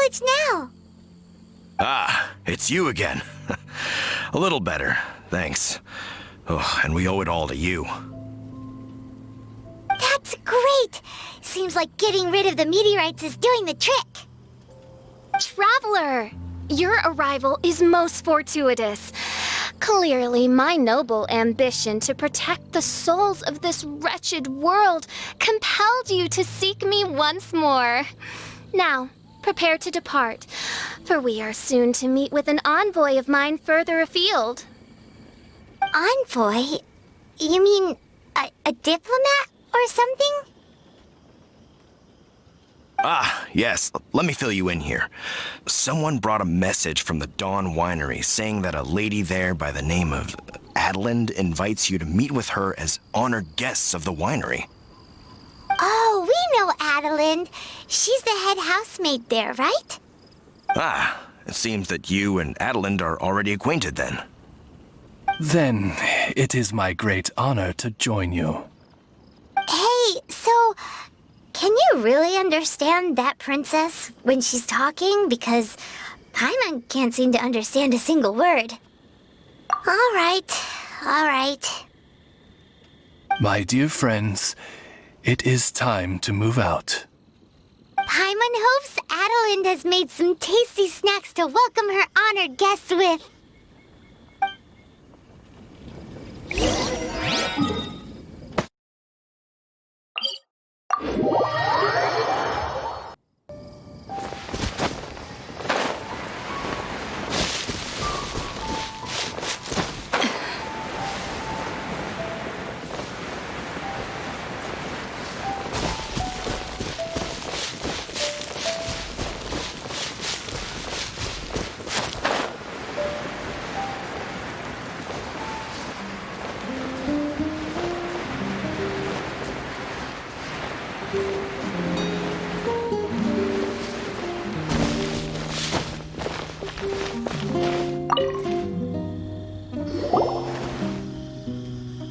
village now? Ah, it's you again. A little better, thanks. Oh, and we owe it all to you. That's great! Seems like getting rid of the meteorites is doing the trick. Traveler, your arrival is most fortuitous. Clearly, my noble ambition to protect the souls of this wretched world compelled you to seek me once more. Now, prepare to depart, for we are soon to meet with an envoy of mine further afield. Envoy? You mean a diplomat or something? Ah, yes. Let me fill you in here. Someone brought a message from the Dawn Winery saying that a lady there by the name of Adelind invites you to meet with her as honored guests of the winery. Oh, we know Adelind. She's the head housemaid there, right? Ah, it seems that you and Adelind are already acquainted then. Then it is my great honor to join you. Hey, so... can you really understand that princess when she's talking? Because Paimon can't seem to understand a single word. All right. My dear friends, it is time to move out. Paimon hopes Adelind has made some tasty snacks to welcome her honored guests with.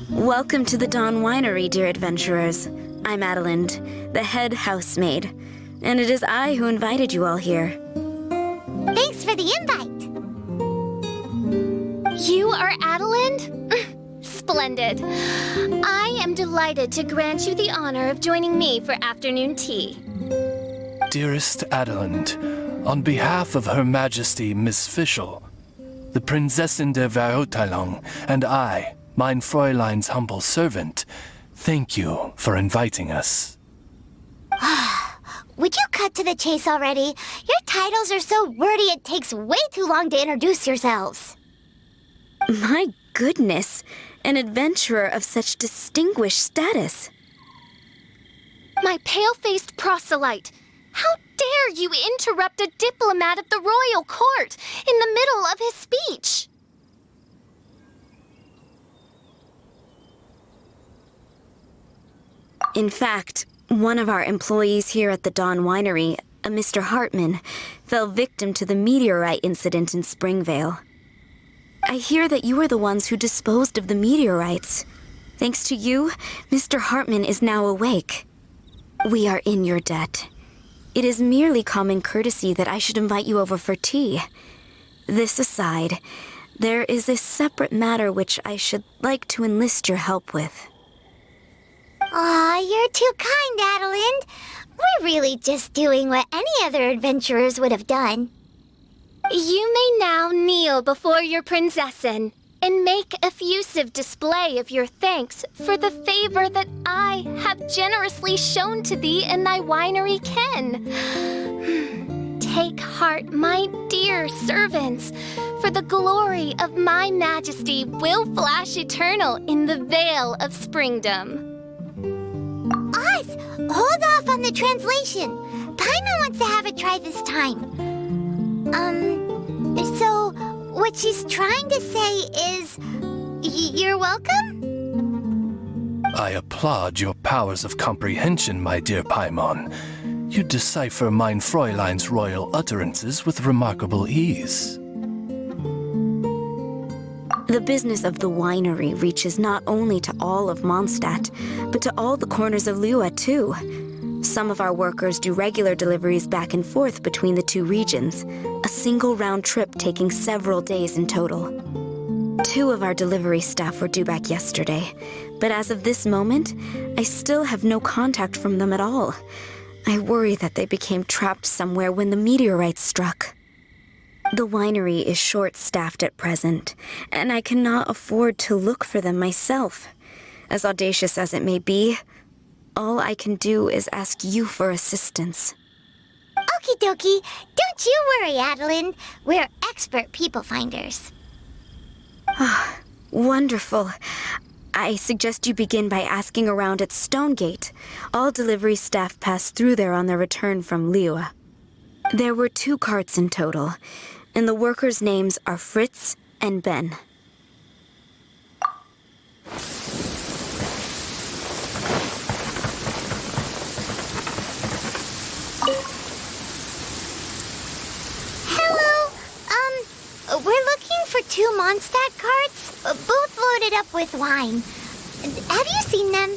Welcome to the Dawn Winery, dear adventurers. I'm Adelind, the head housemaid, and it is I who invited you all here. Thanks for the invite. You are Adelind? Splendid. I am delighted to grant you the honor of joining me for afternoon tea. Dearest Adelind, on behalf of Her Majesty Miss Fischl, the Prinzessin der Verurteilung, and I, mein Fräulein's humble servant, thank you for inviting us. Would you cut to the chase already? Your titles are so wordy it takes way too long to introduce yourselves. My goodness, an adventurer of such distinguished status. My pale-faced proselyte, how dare you interrupt a diplomat of the royal court in the middle of his speech? In fact, one of our employees here at the Dawn Winery, a Mr. Hartman, fell victim to the meteorite incident in Springvale. I hear that you were the ones who disposed of the meteorites. Thanks to you, Mr. Hartman is now awake. We are in your debt. It is merely common courtesy that I should invite you over for tea. This aside, there is a separate matter which I should like to enlist your help with. Aw, you're too kind, Adelind. We're really just doing what any other adventurers would have done. You may now kneel before your Prinzessin and make effusive display of your thanks for the favor that I have generously shown to thee and thy winery ken. Take heart, my dear servants, for the glory of my majesty will flash eternal in the vale of springdom. Oz, hold off on the translation. Paimon wants to have a try this time. So what she's trying to say is, you're welcome? I applaud your powers of comprehension, my dear Paimon. You decipher mein Fräulein's royal utterances with remarkable ease. The business of the winery reaches not only to all of Mondstadt, but to all the corners of Lua, too. Some of our workers do regular deliveries back and forth between the two regions, a single round trip taking several days in total. 2 of our delivery staff were due back yesterday, but as of this moment, I still have no contact from them at all. I worry that they became trapped somewhere when the meteorite struck. The winery is short-staffed at present, and I cannot afford to look for them myself. As audacious as it may be, all I can do is ask you for assistance. Okie dokie. Don't you worry, Adeline. We're expert people finders. Wonderful. I suggest you begin by asking around at Stonegate. All delivery staff pass through there on their return from Liyue. There were 2 carts in total, and the workers' names are Fritz and Ben. Hello. We're looking for 2 Mondstadt carts, both loaded up with wine. Have you seen them?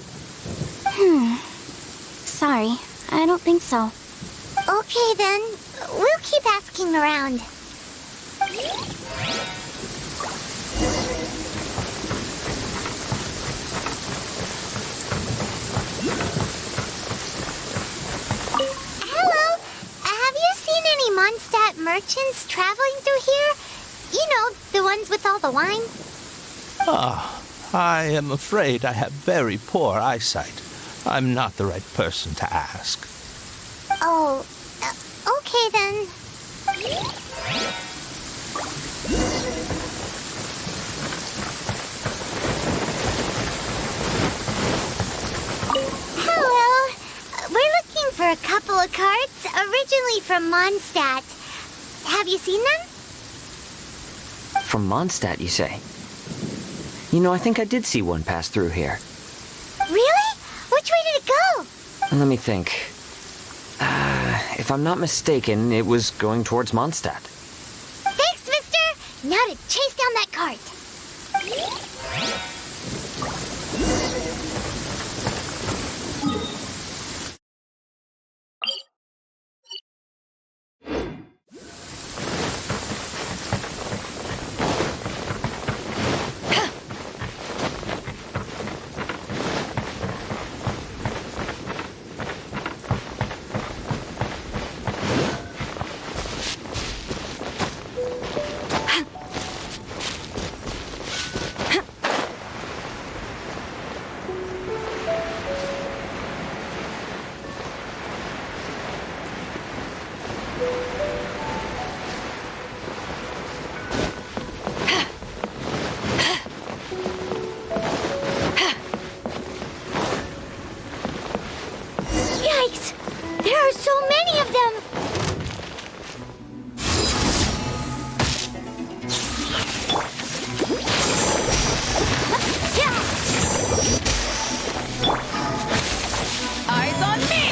Sorry, I don't think so. Okay then. We'll keep asking around. Hello. Have you seen any Mondstadt merchants traveling through here? You know, the ones with all the wine? I am afraid I have very poor eyesight. I'm not the right person to ask. Oh, okay then. Hello. We're looking for a couple of carts, originally from Mondstadt. Have you seen them? From Mondstadt, you say? You know, I think I did see one pass through here. Really? Which way did it go? Let me think. If I'm not mistaken, it was going towards Mondstadt. Thanks, mister. Now to chase down that cart. Yikes! There are so many of them! Eyes on me!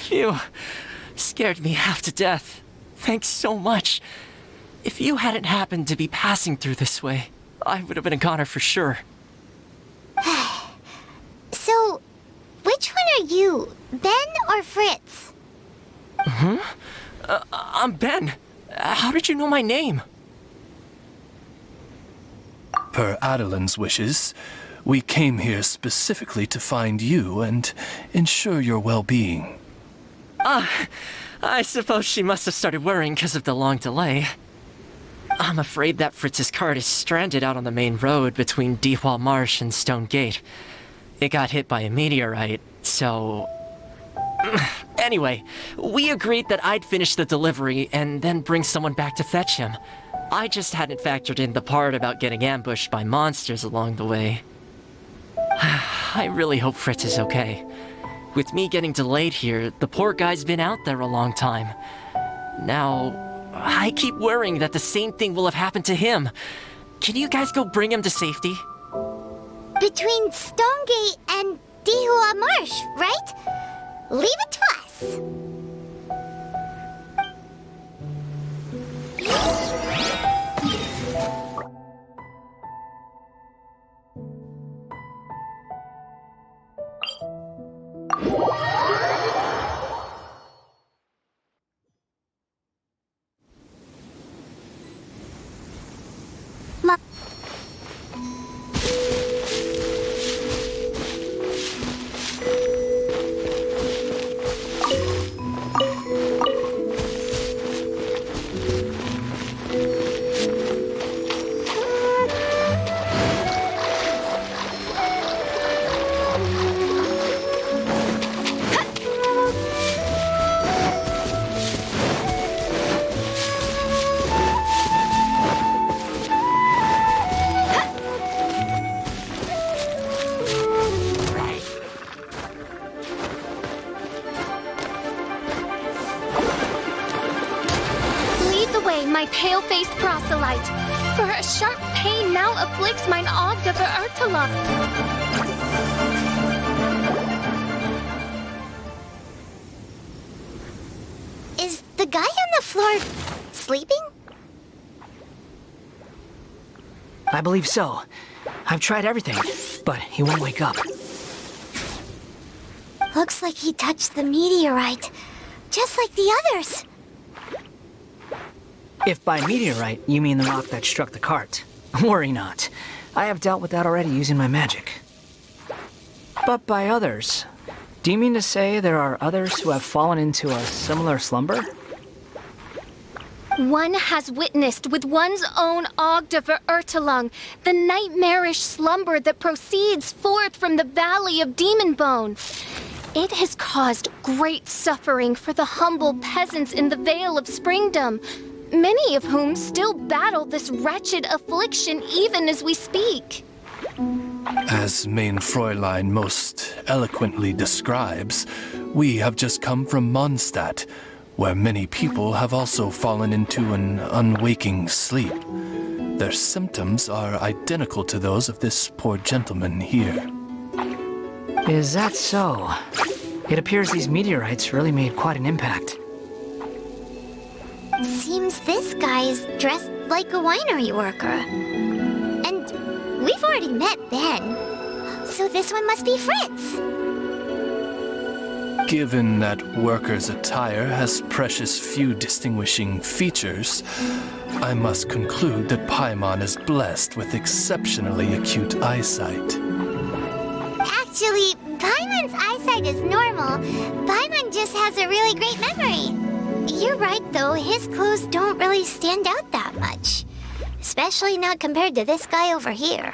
Phew. Scared me half to death. Thanks so much. If you hadn't happened to be passing through this way, I would have been a goner for sure. So, which one are you? Ben or Fritz? I'm Ben. How did you know my name? Per Adeline's wishes, we came here specifically to find you and ensure your well-being. I suppose she must have started worrying because of the long delay. I'm afraid that Fritz's cart is stranded out on the main road between Deepwall Marsh and Stone Gate. It got hit by a meteorite, so... Anyway, we agreed that I'd finish the delivery and then bring someone back to fetch him. I just hadn't factored in the part about getting ambushed by monsters along the way. I really hope Fritz is okay. With me getting delayed here, the poor guy's been out there a long time. Now, I keep worrying that the same thing will have happened to him. can you guys go bring him to safety? Between Stonegate and Dihua Marsh, right? Leave it to us. My pale-faced proselyte, for a sharp pain now afflicts mine Ogdover Urtala. Is the guy on the floor sleeping? I believe so. I've tried everything, but he won't wake up. Looks like he touched the meteorite, just like the others. If by meteorite you mean the rock that struck the cart, worry not. I have dealt with that already using my magic. But by others, do you mean to say there are others who have fallen into a similar slumber? One has witnessed with one's own Ogdover Urtalung the nightmarish slumber that proceeds forth from the Valley of Demonbone. It has caused great suffering for the humble peasants in the Vale of Springdom, many of whom still battle this wretched affliction even as we speak. As Main Fräulein most eloquently describes, we have just come from Mondstadt, where many people have also fallen into an unwaking sleep. Their symptoms are identical to those of this poor gentleman here. Is that so? It appears these meteorites really made quite an impact. Seems this guy is dressed like a winery worker. And we've already met Ben, so this one must be Fritz. Given that worker's attire has precious few distinguishing features, I must conclude that Paimon is blessed with exceptionally acute eyesight. Actually, Paimon's eyesight is normal. Paimon just has a really great memory. You're right, though. His clothes don't really stand out that much. Especially not compared to this guy over here.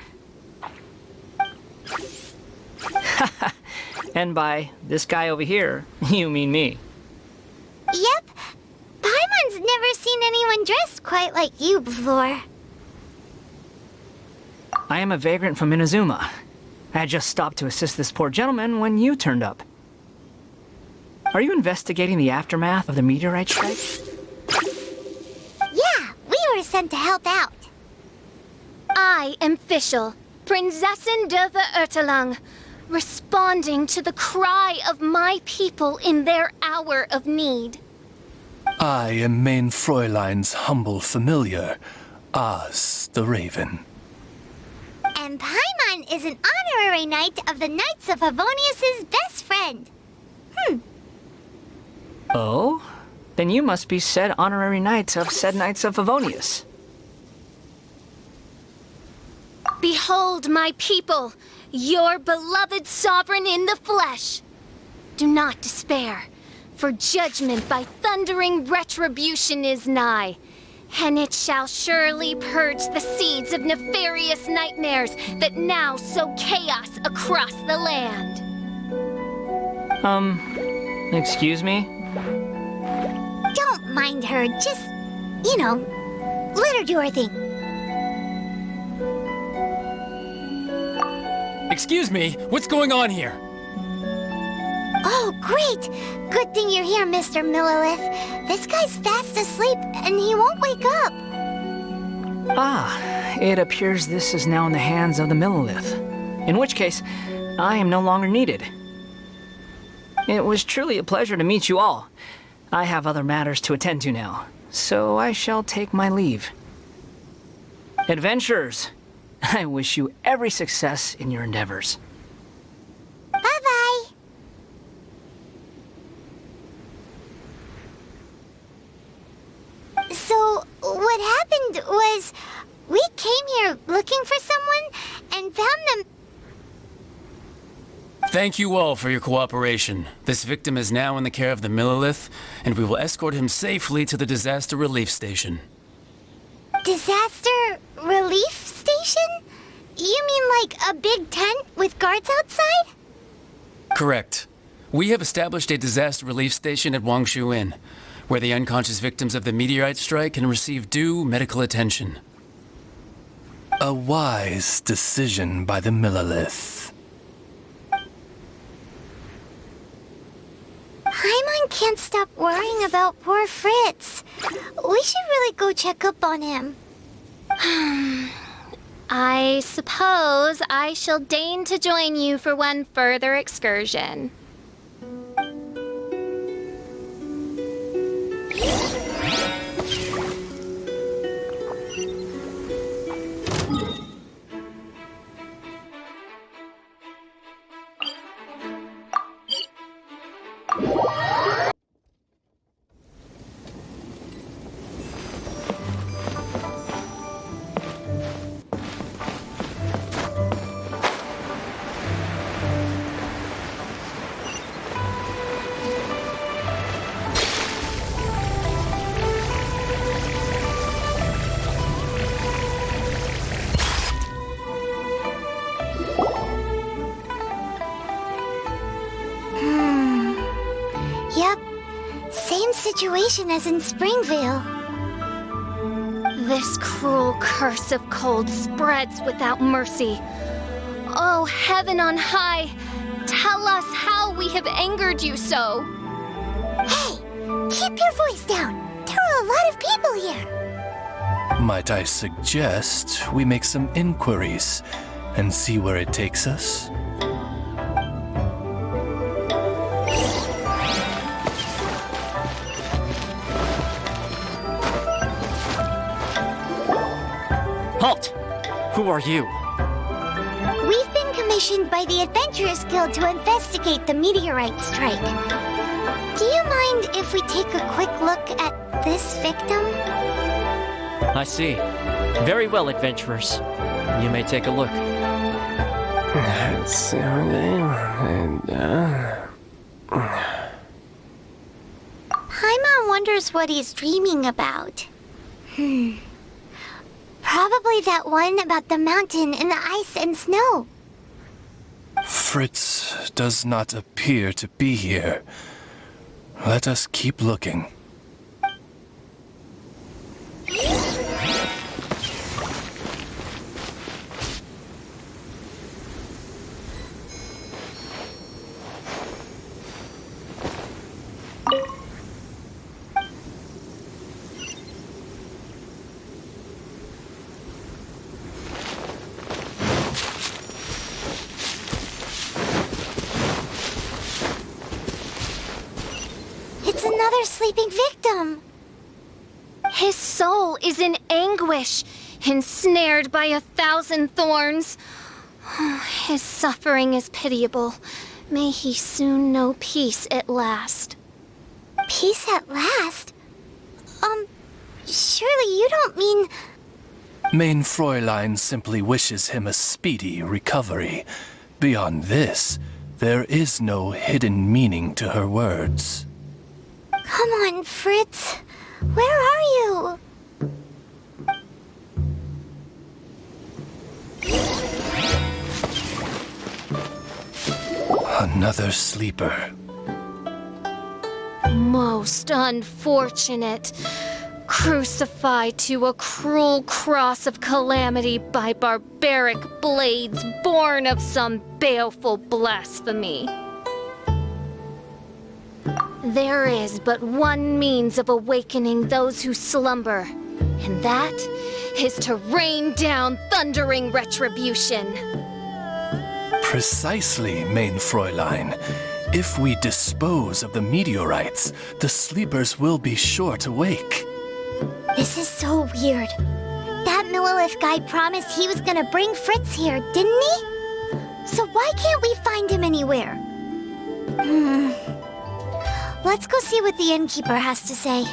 And by this guy over here, you mean me. Yep. Paimon's never seen anyone dressed quite like you before. I am a vagrant from Inazuma. I had just stopped to assist this poor gentleman when you turned up. Are you investigating the aftermath of the meteorite strike? Yeah, we were sent to help out. I am Fischl, Prinzessin de the Urtalung, responding to the cry of my people in their hour of need. I am Main Fräulein's humble familiar, Oz the Raven. And Paimon is an honorary knight of the Knights of Favonius' best friend. Oh? Then you must be said honorary knight of said Knights of Favonius. Behold my people, your beloved sovereign in the flesh. Do not despair, for judgment by thundering retribution is nigh, and it shall surely purge the seeds of nefarious nightmares that now sow chaos across the land. Excuse me? Don't mind her, just, let her do her thing. Excuse me, what's going on here? Oh, great! Good thing you're here, Mr. Millilith. This guy's fast asleep, and he won't wake up. Ah, it appears this is now in the hands of the Millilith. In which case, I am no longer needed. It was truly a pleasure to meet you all. I have other matters to attend to now, so I shall take my leave. Adventurers, I wish you every success in your endeavors. Bye-bye. So, what happened was, we came here looking for someone and found them. Thank you all for your cooperation. This victim is now in the care of the Millilith, and we will escort him safely to the disaster relief station. Disaster relief station? You mean like a big tent with guards outside? Correct. We have established a disaster relief station at Wangshu Inn, where the unconscious victims of the meteorite strike can receive due medical attention. A wise decision by the Millilith. Paimon can't stop worrying about poor Fritz. We should really go check up on him. I suppose I shall deign to join you for one further excursion. Yep, same situation as in Springvale. This cruel curse of cold spreads without mercy. Oh, heaven on high, tell us how we have angered you so. Hey, keep your voice down. There are a lot of people here. Might I suggest we make some inquiries and see where it takes us? Halt! Who are you? We've been commissioned by the Adventurers Guild to investigate the meteorite strike. Do you mind if we take a quick look at this victim? I see. Very well, adventurers. You may take a look. Paimon wonders what he's dreaming about. Probably that one about the mountain and the ice and snow. Fritz does not appear to be here. Let us keep looking. It's another sleeping victim. His soul is in anguish, ensnared by 1,000 thorns. His suffering is pitiable. May he soon know peace at last. Peace at last? Surely you don't mean... Mein Fräulein simply wishes him a speedy recovery. Beyond this, there is no hidden meaning to her words. Come on, Fritz. Where are you? Another sleeper. Most unfortunate. Crucified to a cruel cross of calamity by barbaric blades born of some baleful blasphemy. There is but one means of awakening those who slumber, and that is to rain down thundering retribution. Precisely, main Fräulein. If we dispose of the meteorites, the sleepers will be sure to wake. This is so weird. That Millilith guy promised he was gonna bring Fritz here, didn't he? So why can't we find him anywhere? Let's go see what the innkeeper has to say.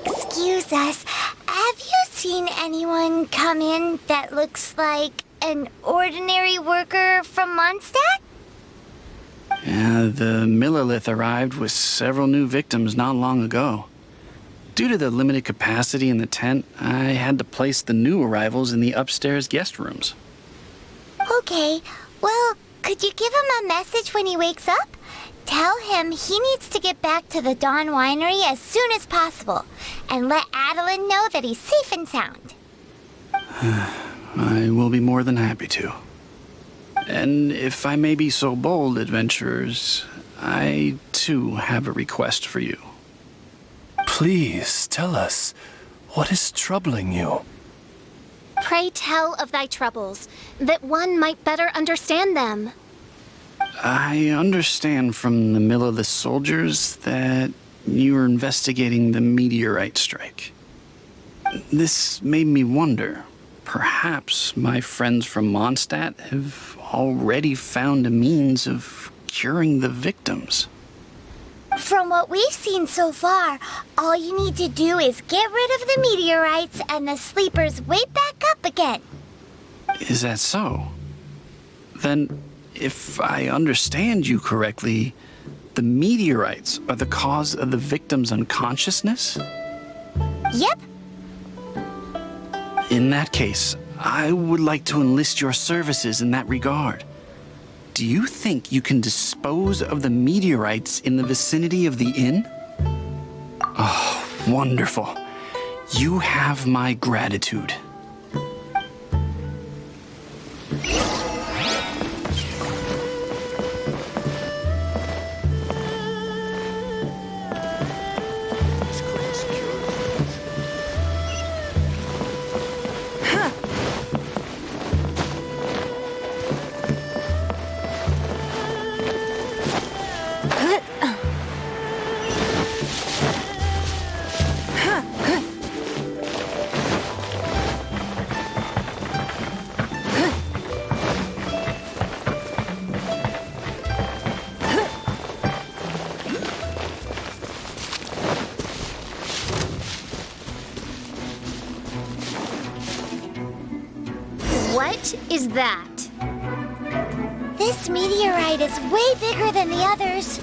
Excuse us, have you seen anyone come in that looks like an ordinary worker from Mondstadt? The Millilith arrived with several new victims not long ago. Due to the limited capacity in the tent, I had to place the new arrivals in the upstairs guest rooms. Okay, well, could you give him a message when he wakes up? Tell him he needs to get back to the Dawn Winery as soon as possible, and let Adeline know that he's safe and sound. I will be more than happy to. And if I may be so bold, adventurers, I too have a request for you. Please tell us, what is troubling you? Pray tell of thy troubles, that one might better understand them. I understand from the Millilith soldiers that you are investigating the meteorite strike. This made me wonder, perhaps my friends from Mondstadt have already found a means of curing the victims. From what we've seen so far, all you need to do is get rid of the meteorites and the sleepers wake back up again. Is that so? Then, if I understand you correctly, the meteorites are the cause of the victim's unconsciousness? Yep. In that case, I would like to enlist your services in that regard. Do you think you can dispose of the meteorites in the vicinity of the inn? Oh, wonderful. You have my gratitude. What is that? This meteorite is way bigger than the others.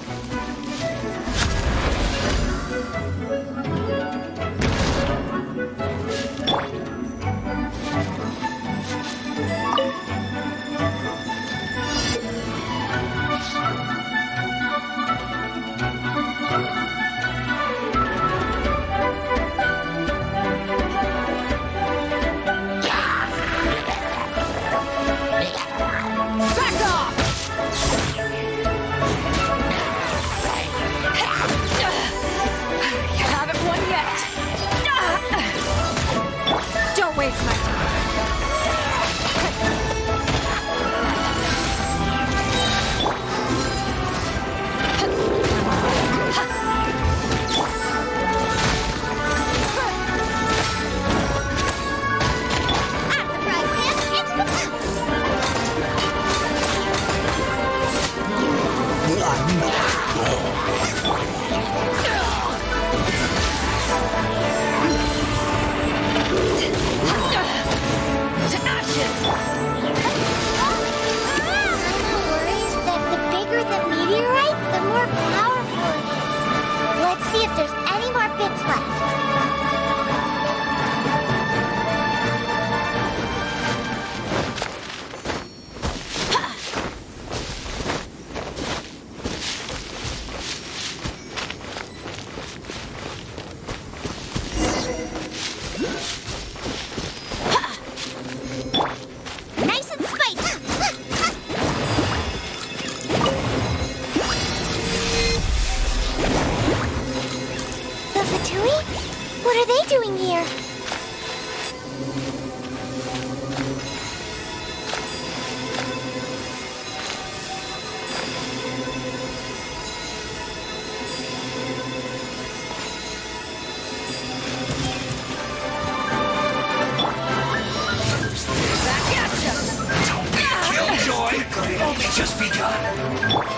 Killjoy! We've only just begun!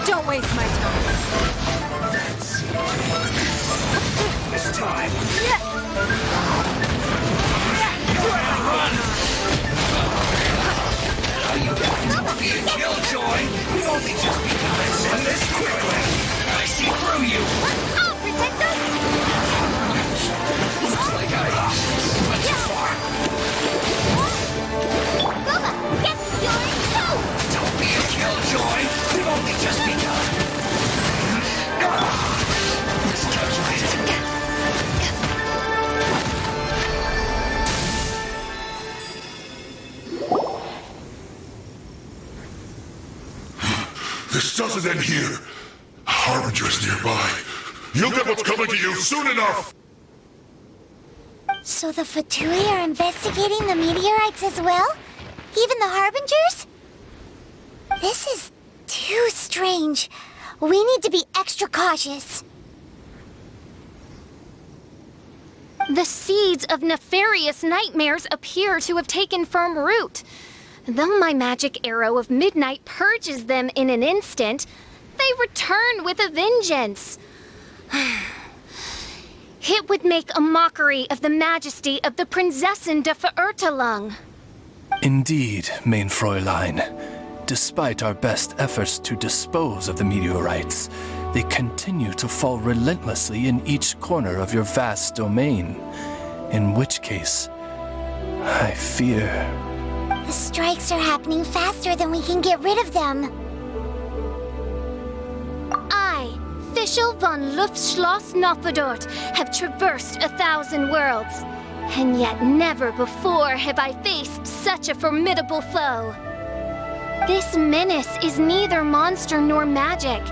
Don't waste my time. This time! Run! Don't be a killjoy! We've only just begun! Send this quickly! I see through you! Oh, Protector! Looks like I went too far! Bubba, get your toes! Don't be a killjoy! We've only just begun! Miscalculated! This doesn't end here. Harbinger's nearby. You'll get what's coming to you soon enough! So the Fatui are investigating the meteorites as well? Even the Harbingers? This is too strange. We need to be extra cautious. The seeds of nefarious nightmares appear to have taken firm root. Though my magic arrow of midnight purges them in an instant, they return with a vengeance. It would make a mockery of the majesty of the Prinzessin de Verurtelung. Indeed, Mein Fräulein. Despite our best efforts to dispose of the meteorites, they continue to fall relentlessly in each corner of your vast domain. In which case, I fear... The strikes are happening faster than we can get rid of them. I, Fischl von Luftschloss Nofedort, have traversed 1,000 worlds, and yet never before have I faced such a formidable foe. This menace is neither monster nor magic.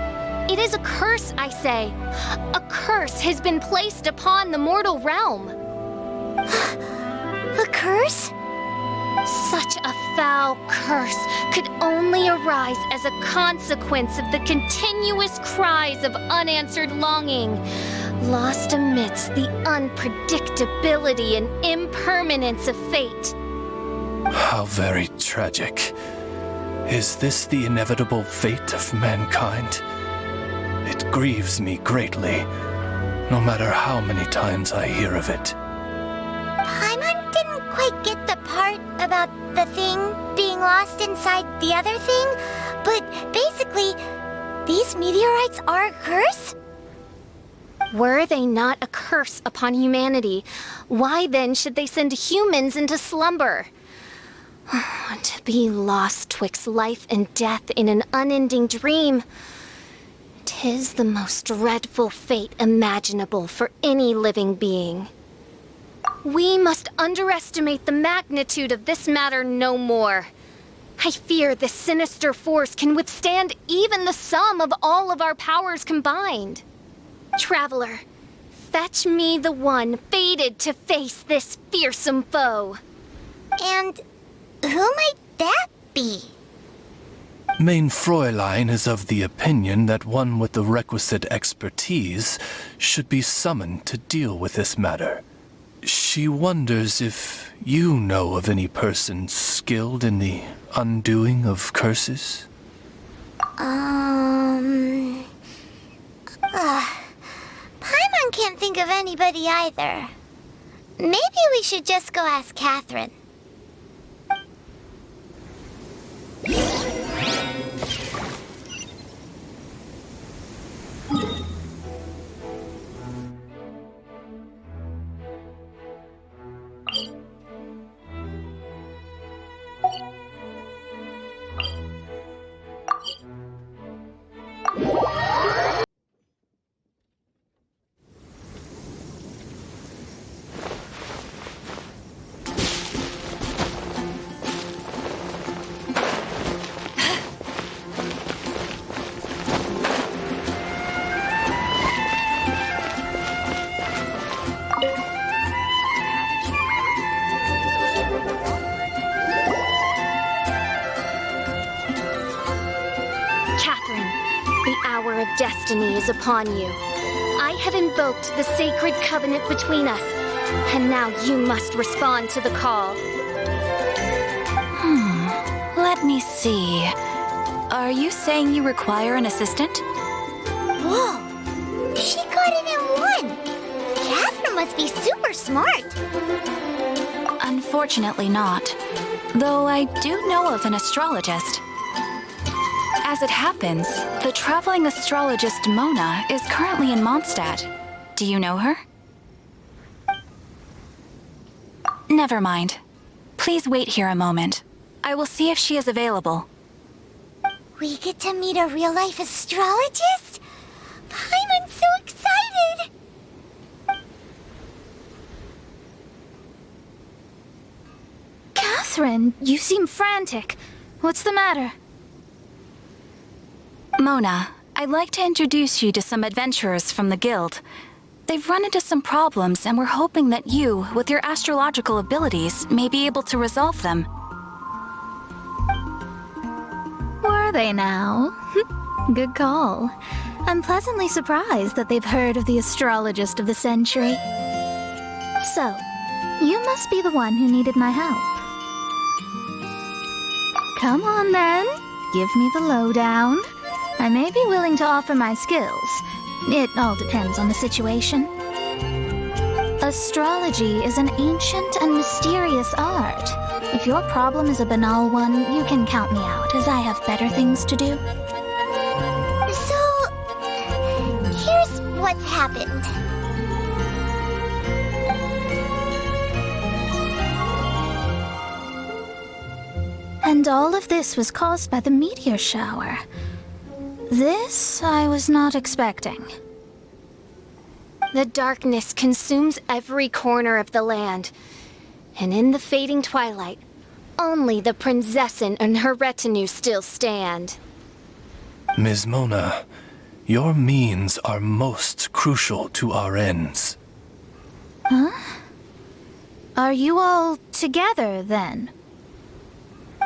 It is a curse, I say. A curse has been placed upon the mortal realm. A curse? Such a foul curse could only arise as a consequence of the continuous cries of unanswered longing, lost amidst the unpredictability and impermanence of fate. How very tragic. Is this the inevitable fate of mankind? It grieves me greatly, no matter how many times I hear of it. Paimon didn't quite get the part about the thing being lost inside the other thing, but basically, these meteorites are a curse? Were they not a curse upon humanity, why then should they send humans into slumber? To be lost twixt life and death in an unending dream, 'tis the most dreadful fate imaginable for any living being. We must underestimate the magnitude of this matter no more. I fear this sinister force can withstand even the sum of all of our powers combined. Traveler, fetch me the one fated to face this fearsome foe. And who might that be? Mein Fräulein is of the opinion that one with the requisite expertise should be summoned to deal with this matter. She wonders if you know of any person skilled in the undoing of curses? Paimon can't think of anybody either. Maybe we should just go ask Catherine. The hour of destiny is upon you. I have invoked the sacred covenant between us, and now you must respond to the call. Let me see. Are you saying you require an assistant? Whoa! She got it in one! Catherine must be super smart! Unfortunately not. Though I do know of an astrologist. As it happens, the traveling astrologist Mona is currently in Mondstadt. Do you know her? Never mind. Please wait here a moment. I will see if she is available. We get to meet a real-life astrologist? I'm so excited! Catherine, you seem frantic. What's the matter? Mona, I'd like to introduce you to some adventurers from the guild. They've run into some problems and we're hoping that you, with your astrological abilities, may be able to resolve them. Were they now? Good call. I'm pleasantly surprised that they've heard of the astrologist of the century. So, you must be the one who needed my help. Come on then, give me the lowdown. I may be willing to offer my skills. It all depends on the situation. Astrology is an ancient and mysterious art. If your problem is a banal one, you can count me out, as I have better things to do. So, here's what's happened. And all of this was caused by the meteor shower. This I was not expecting. The darkness consumes every corner of the land. And in the fading twilight, only the Prinzessin and her retinue still stand. Ms. Mona, your means are most crucial to our ends. Huh? Are you all together, then?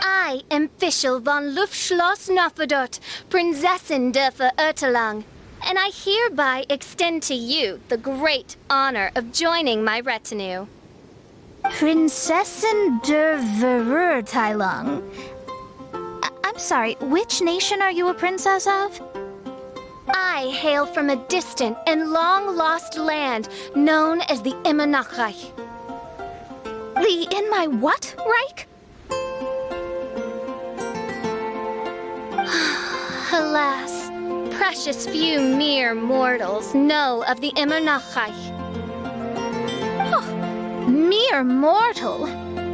I am Fischl von Luftschloss Nofedot, Prinzessin der Verirrtelang, and I hereby extend to you the great honor of joining my retinue. Prinzessin der Verirrtelang. I'm sorry, which nation are you a princess of? I hail from a distant and long-lost land known as the Immernachtreich. The in my what, Reich? Alas, precious few mere mortals know of the Immernachtreich. Mere mortal?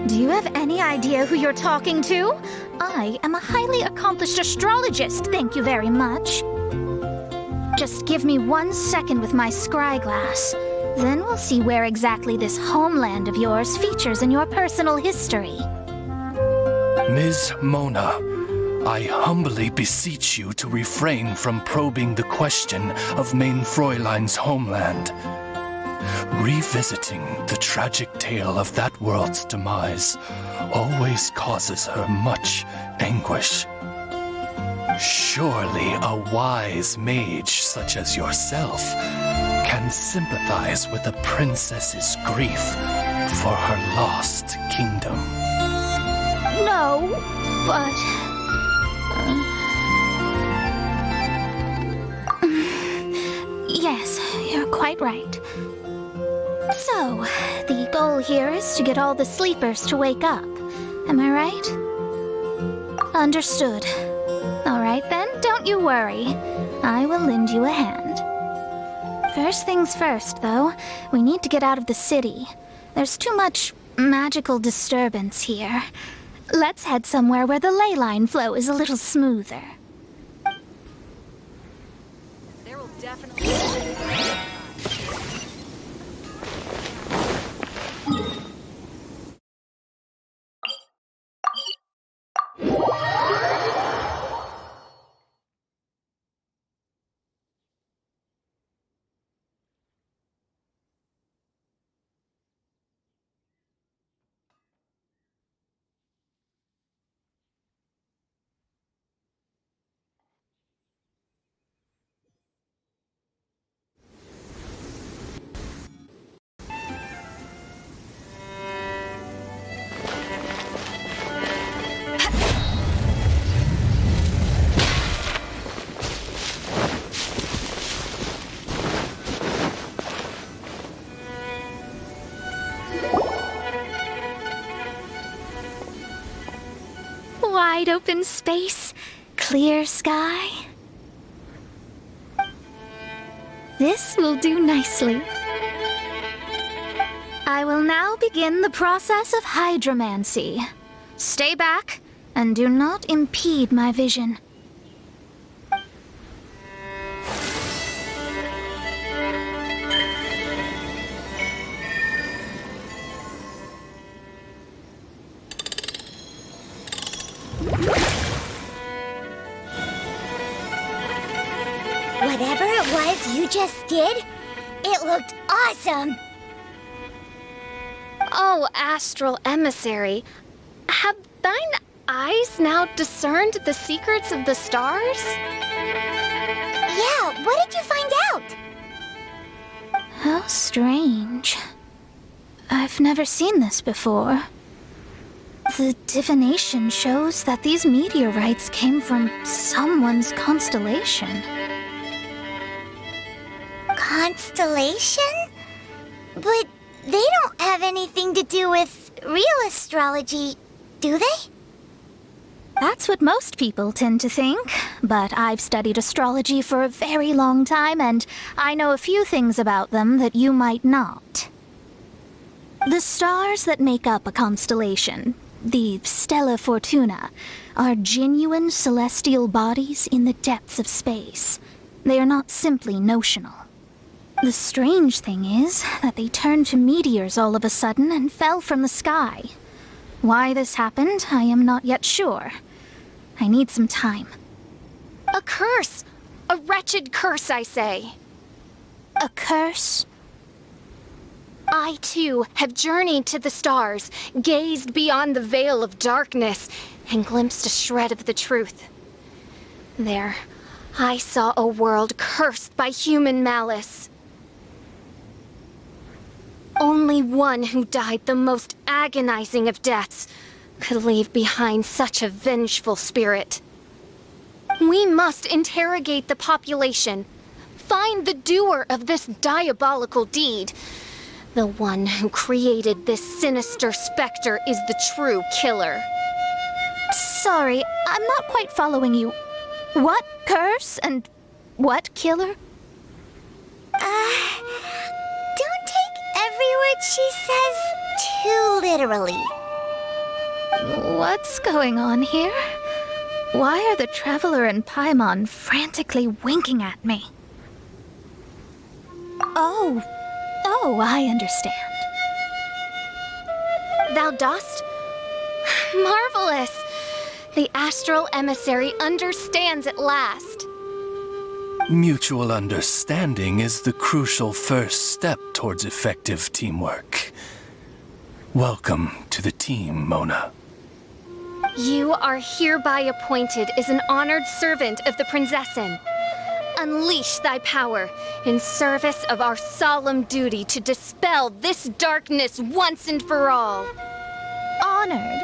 Do you have any idea who you're talking to? I am a highly accomplished astrologist, thank you very much. Just give me 1 second with my scryglass. Then we'll see where exactly this homeland of yours features in your personal history. Ms. Mona, I humbly beseech you to refrain from probing the question of Main Fräulein's homeland. Revisiting the tragic tale of that world's demise always causes her much anguish. Surely a wise mage such as yourself can sympathize with a princess's grief for her lost kingdom. No, but... Yes, you're quite right. So, the goal here is to get all the sleepers to wake up. Am I right? Understood. All right then, don't you worry. I will lend you a hand. First things first, though, we need to get out of the city. There's too much magical disturbance here. Let's head somewhere where the ley line flow is a little smoother. There will definitely... wide open space, clear sky. This will do nicely. I will now begin the process of hydromancy. Stay back and do not impede my vision. Whatever it was you just did, it looked awesome! Oh, astral emissary, have thine eyes now discerned the secrets of the stars? Yeah, what did you find out? How strange. I've never seen this before. The divination shows that these meteorites came from someone's constellation. Constellation? But they don't have anything to do with real astrology, do they? That's what most people tend to think, but I've studied astrology for a very long time, and I know a few things about them that you might not. The stars that make up a constellation, the Stella Fortuna, are genuine celestial bodies in the depths of space. They are not simply notional. The strange thing is that they turned to meteors all of a sudden and fell from the sky. Why this happened, I am not yet sure. I need some time. A curse! A wretched curse, I say. A curse? I, too, have journeyed to the stars, gazed beyond the veil of darkness, and glimpsed a shred of the truth. There, I saw a world cursed by human malice. Only one who died the most agonizing of deaths could leave behind such a vengeful spirit. We must interrogate the population, find the doer of this diabolical deed. The one who created this sinister specter is the true killer. Sorry, I'm not quite following you. What curse and what killer? Don't take every word she says too literally. What's going on here? Why are the Traveler and Paimon frantically winking at me? Oh, I understand. Thou dost? Marvelous! The astral emissary understands at last. Mutual understanding is the crucial first step towards effective teamwork. Welcome to the team, Mona. You are hereby appointed as an honored servant of the Prinzessin. Unleash thy power in service of our solemn duty to dispel this darkness once and for all. Honored?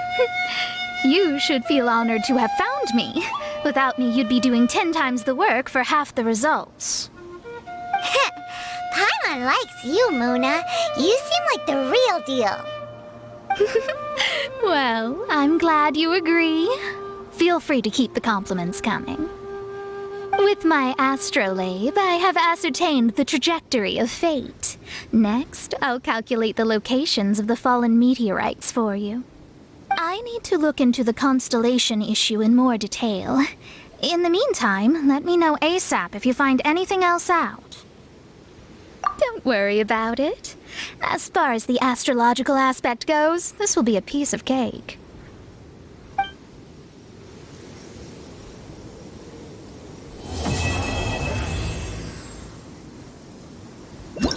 You should feel honored to have found me. Without me, you'd be doing 10 times the work for half the results. Paimon likes you, Mona. You seem like the real deal. Well, I'm glad you agree. Feel free to keep the compliments coming. With my astrolabe, I have ascertained the trajectory of fate. Next, I'll calculate the locations of the fallen meteorites for you. I need to look into the constellation issue in more detail. In the meantime, let me know ASAP if you find anything else out. Don't worry about it. As far as the astrological aspect goes, this will be a piece of cake.